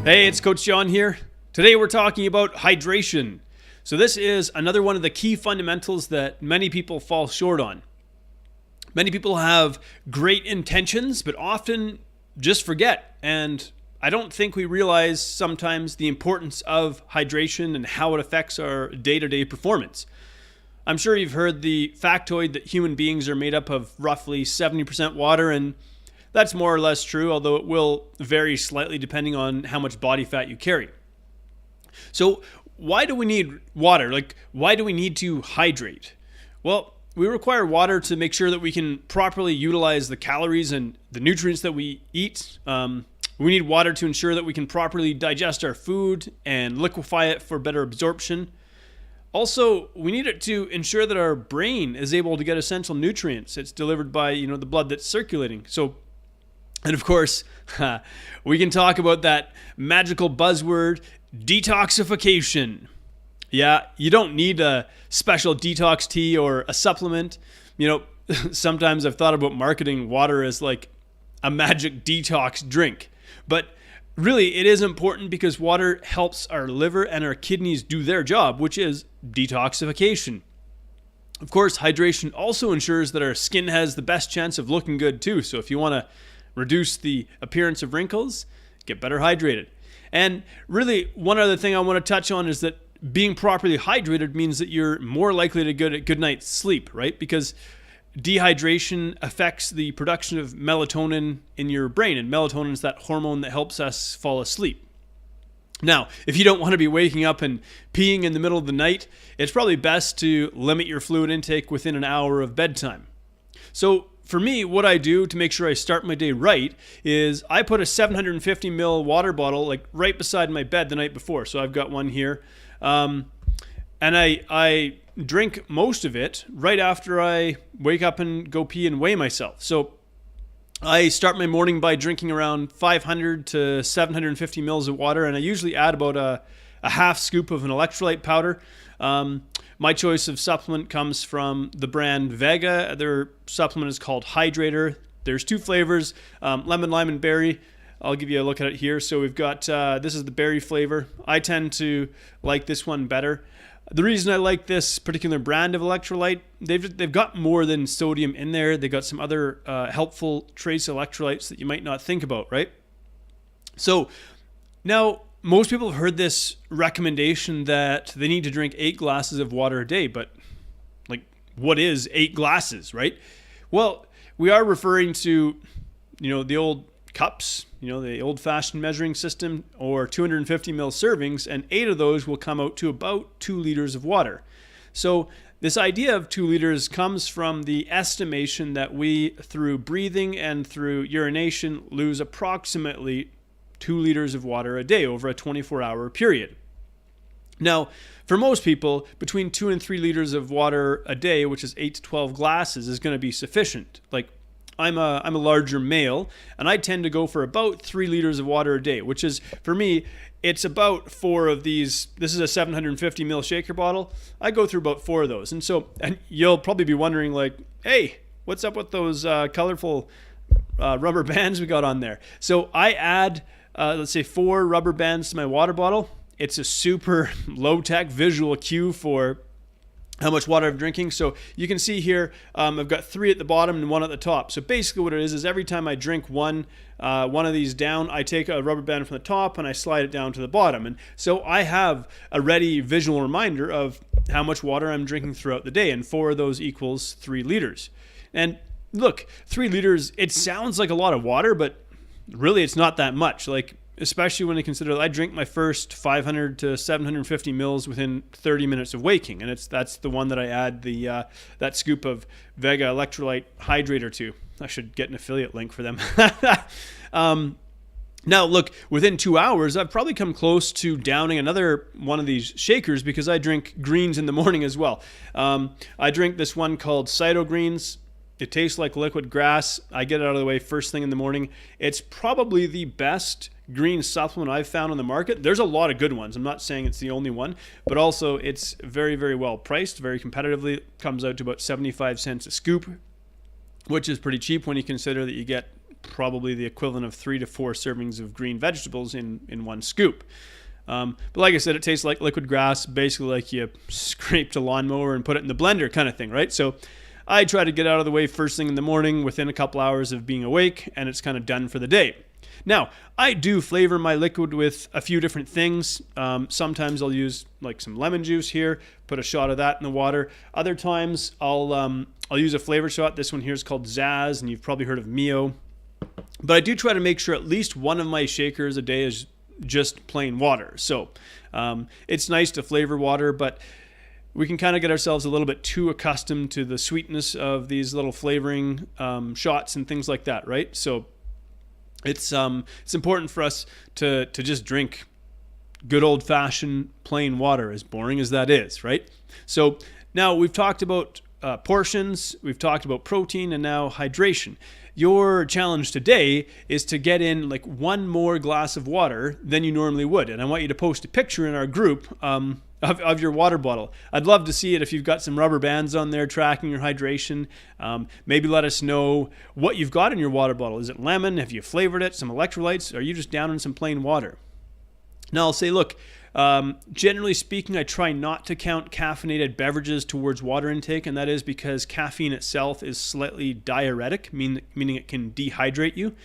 Hey, it's Coach John here. Today we're talking about hydration. So this is another one of the key fundamentals that many people fall short on. Many people have great intentions, but often just forget. And I don't think we realize sometimes the importance of hydration and how it affects our day-to-day performance. I'm sure you've heard the factoid that human beings are made up of roughly 70% water, and that's more or less true, although it will vary slightly depending on how much body fat you carry. So why do we need water? Why do we need to hydrate? Well, we require water to make sure that we can properly utilize the calories and the nutrients that we eat. We need water to ensure that we can properly digest our food and liquefy it for better absorption. Also, we need it to ensure that our brain is able to get essential nutrients. It's delivered by, the blood that's circulating. And of course, we can talk about that magical buzzword, detoxification. Yeah, you don't need a special detox tea or a supplement. Sometimes I've thought about marketing water as like a magic detox drink. But really, it is important because water helps our liver and our kidneys do their job, which is detoxification. Of course, hydration also ensures that our skin has the best chance of looking good too. So if you want to reduce the appearance of wrinkles, get better hydrated. And really, one other thing I want to touch on is that being properly hydrated means that you're more likely to get a good night's sleep, right? Because dehydration affects the production of melatonin in your brain, and melatonin is that hormone that helps us fall asleep. Now, if you don't want to be waking up and peeing in the middle of the night, it's probably best to limit your fluid intake within an hour of bedtime. So for me, what I do to make sure I start my day right is I put a 750 ml water bottle right beside my bed the night before. So I've got one here. And I drink most of it right after I wake up and go pee and weigh myself. So I start my morning by drinking around 500 to 750 mils of water, and I usually add about a half scoop of an electrolyte powder. My choice of supplement comes from the brand Vega. Their supplement is called Hydrator. There's two flavors, lemon, lime, and berry. I'll give you a look at it here. So we've got, this is the berry flavor. I tend to like this one better. The reason I like this particular brand of electrolyte, they've got more than sodium in there. They've got some other helpful trace electrolytes that you might not think about, right? So now, most people have heard this recommendation that they need to drink 8 glasses of water a day, but what is 8 glasses, right? Well, we are referring to, the old cups, the old-fashioned measuring system, or 250 ml servings, and 8 of those will come out to about 2 liters of water. So this idea of 2 liters comes from the estimation that we, through breathing and through urination, lose approximately 2 liters of water a day over a 24-hour period. Now, for most people, between 2 and 3 liters of water a day, which is 8 to 12 glasses, is going to be sufficient. I'm a larger male, and I tend to go for about 3 liters of water a day, which is, for me, it's about 4 of these. This is a 750 ml shaker bottle. I go through about 4 of those. And you'll probably be wondering hey, what's up with those colorful rubber bands we got on there? So I add let's say 4 rubber bands to my water bottle. It's a super low-tech visual cue for how much water I'm drinking. So you can see here, I've got 3 at the bottom and 1 at the top. So basically what it is every time I drink one of these down, I take a rubber band from the top and I slide it down to the bottom. And so I have a ready visual reminder of how much water I'm drinking throughout the day. And 4 of those equals 3 liters. And look, 3 liters, it sounds like a lot of water, but really it's not that much. Especially when I consider I drink my first 500 to 750 mils within 30 minutes of waking, and that's the one that I add that scoop of Vega Electrolyte Hydrator to. I should get an affiliate link for them. Now, look, within 2 hours, I've probably come close to downing another one of these shakers because I drink greens in the morning as well. I drink this one called Cyto Greens. It tastes like liquid grass. I get it out of the way first thing in the morning. It's probably the best green supplement I've found on the market. There's a lot of good ones. I'm not saying it's the only one, but also it's very, very well priced, very competitively. It comes out to about 75 cents a scoop, which is pretty cheap when you consider that you get probably the equivalent of 3 to 4 servings of green vegetables in one scoop. But like I said, it tastes like liquid grass, basically like you scraped a lawnmower and put it in the blender kind of thing, right? So I try to get out of the way first thing in the morning within a couple hours of being awake, and it's kind of done for the day. Now, I do flavor my liquid with a few different things. Sometimes I'll use like some lemon juice here, put a shot of that in the water. Other times I'll use a flavor shot. This one here is called Zaz, and you've probably heard of Mio. But I do try to make sure at least one of my shakers a day is just plain water. So it's nice to flavor water, but we can kind of get ourselves a little bit too accustomed to the sweetness of these little flavoring shots and things like that, right? So it's important for us to just drink good old-fashioned plain water, as boring as that is, right? So now we've talked about portions, we've talked about protein, and now hydration. Your challenge today is to get in like one more glass of water than you normally would. And I want you to post a picture in our group of your water bottle. I'd love to see it if you've got some rubber bands on there tracking your hydration. Maybe let us know what you've got in your water bottle. Is it lemon? Have you flavored it? Some electrolytes? Are you just down in some plain water? Now I'll say, look, generally speaking, I try not to count caffeinated beverages towards water intake, and that is because caffeine itself is slightly diuretic, meaning it can dehydrate you.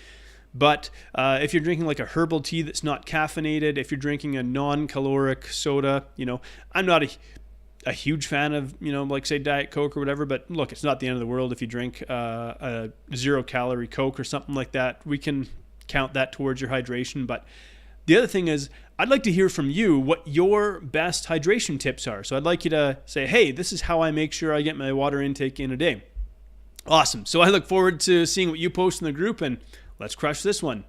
But if you're drinking like a herbal tea that's not caffeinated, if you're drinking a non-caloric soda, I'm not a huge fan of, like say Diet Coke or whatever, but look, it's not the end of the world if you drink a 0-calorie Coke or something like that. We can count that towards your hydration. But the other thing is, I'd like to hear from you what your best hydration tips are. So I'd like you to say, hey, this is how I make sure I get my water intake in a day. Awesome. So I look forward to seeing what you post in the group, and let's crush this one.